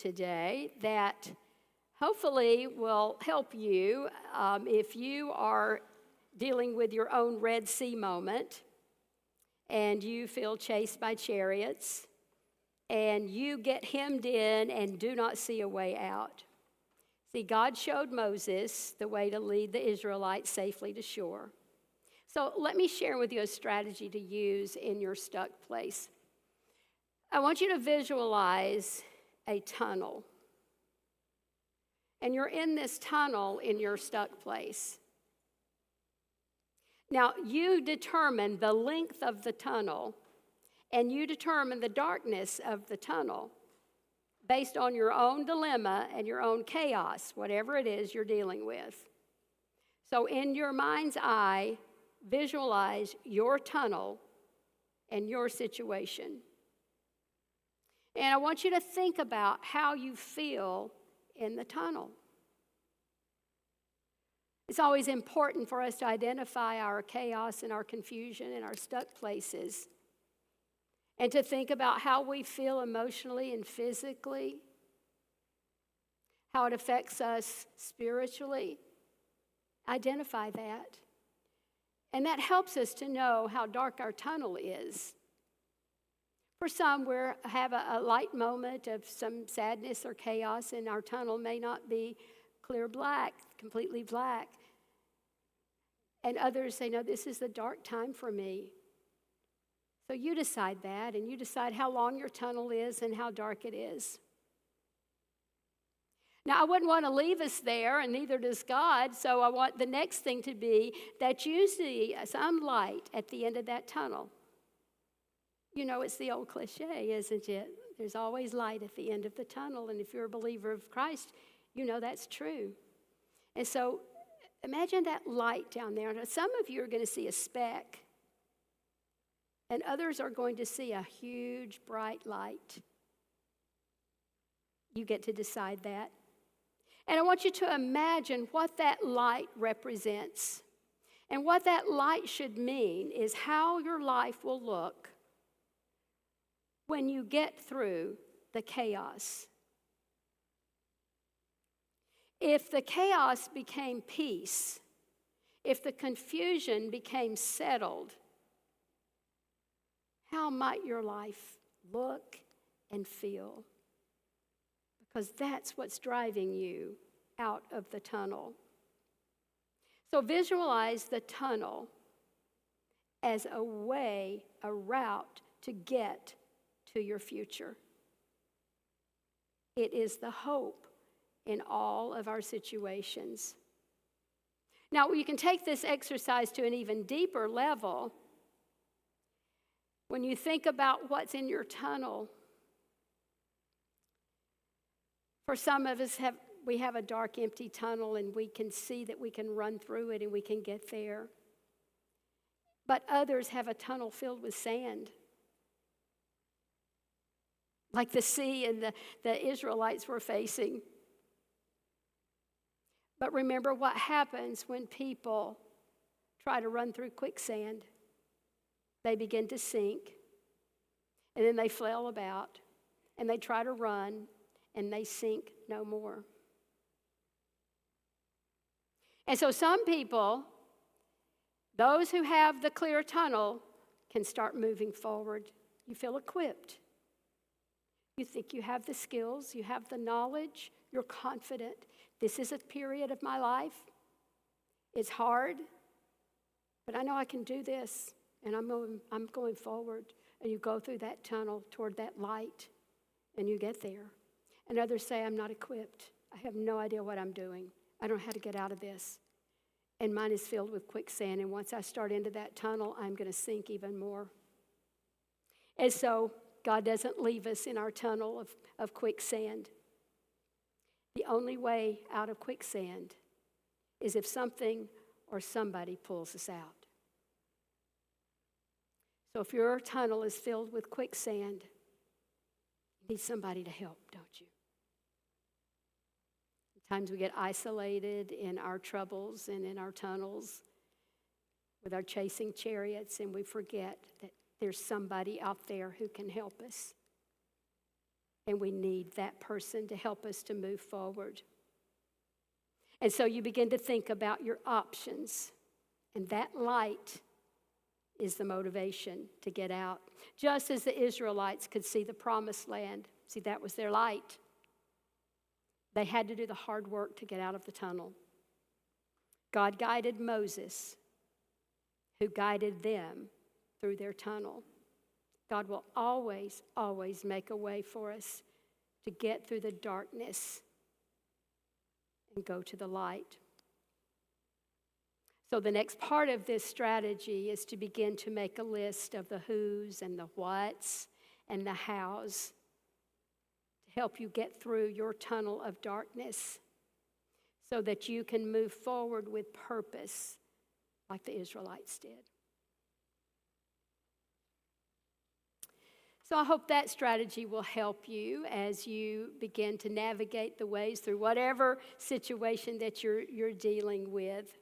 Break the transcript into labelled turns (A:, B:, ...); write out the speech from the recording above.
A: today that hopefully will help you if you are dealing with your own Red Sea moment and you feel chased by chariots and you get hemmed in and do not see a way out. See, God showed Moses the way to lead the Israelites safely to shore. So let me share with you a strategy to use in your stuck place. I want you to visualize a tunnel. And you're in this tunnel in your stuck place. Now, you determine the length of the tunnel, and you determine the darkness of the tunnel based on your own dilemma and your own chaos, whatever it is you're dealing with. So in your mind's eye, visualize your tunnel and your situation. And I want you to think about how you feel in the tunnel. It's always important for us to identify our chaos and our confusion and our stuck places, and to think about how we feel emotionally and physically, how it affects us spiritually. Identify that. And that helps us to know how dark our tunnel is. For some, we have a light moment of some sadness or chaos, and our tunnel may not be clear black, completely black. And others say, no, this is the dark time for me. So you decide that, and you decide how long your tunnel is and how dark it is. Now, I wouldn't want to leave us there, and neither does God, so I want the next thing to be that you see some light at the end of that tunnel. You know, it's the old cliche, isn't it? There's always light at the end of the tunnel, and if you're a believer of Christ, you know that's true. And so imagine that light down there. Now, some of you are going to see a speck, and others are going to see a huge, bright light. You get to decide that. And I want you to imagine what that light represents. And what that light should mean is how your life will look when you get through the chaos. If the chaos became peace, if the confusion became settled, how might your life look and feel? Because that's what's driving you out of the tunnel. So visualize the tunnel as a way, a route to get to your future. It is the hope in all of our situations. Now, you can take this exercise to an even deeper level. When you think about what's in your tunnel, for some of us, we have a dark, empty tunnel, and we can see that we can run through it and we can get there. But others have a tunnel filled with sand, like the sea and the Israelites were facing. But remember what happens when people try to run through quicksand. They begin to sink, and then they flail about, and they try to run, and they sink no more. And so some people, those who have the clear tunnel, can start moving forward. You feel equipped. You think you have the skills, you have the knowledge, you're confident. This is a period of my life. It's hard, but I know I can do this, and I'm going forward. And you go through that tunnel toward that light, and you get there. And others say, I'm not equipped. I have no idea what I'm doing. I don't know how to get out of this. And mine is filled with quicksand, and once I start into that tunnel, I'm going to sink even more. And so God doesn't leave us in our tunnel of quicksand. The only way out of quicksand is if something or somebody pulls us out. So if your tunnel is filled with quicksand, you need somebody to help, don't you? Sometimes we get isolated in our troubles and in our tunnels with our chasing chariots, and we forget that there's somebody out there who can help us. and we need that person to help us to move forward. And so you begin to think about your options, and that light is the motivation to get out. Just as the Israelites could see the promised land, see, that was their light. They had to do the hard work to get out of the tunnel. God guided Moses, who guided them through their tunnel. God will always, always make a way for us to get through the darkness and go to the light. So the next part of this strategy is to begin to make a list of the who's and the what's and the how's to help you get through your tunnel of darkness so that you can move forward with purpose like the Israelites did. So I hope that strategy will help you as you begin to navigate the ways through whatever situation that you're dealing with.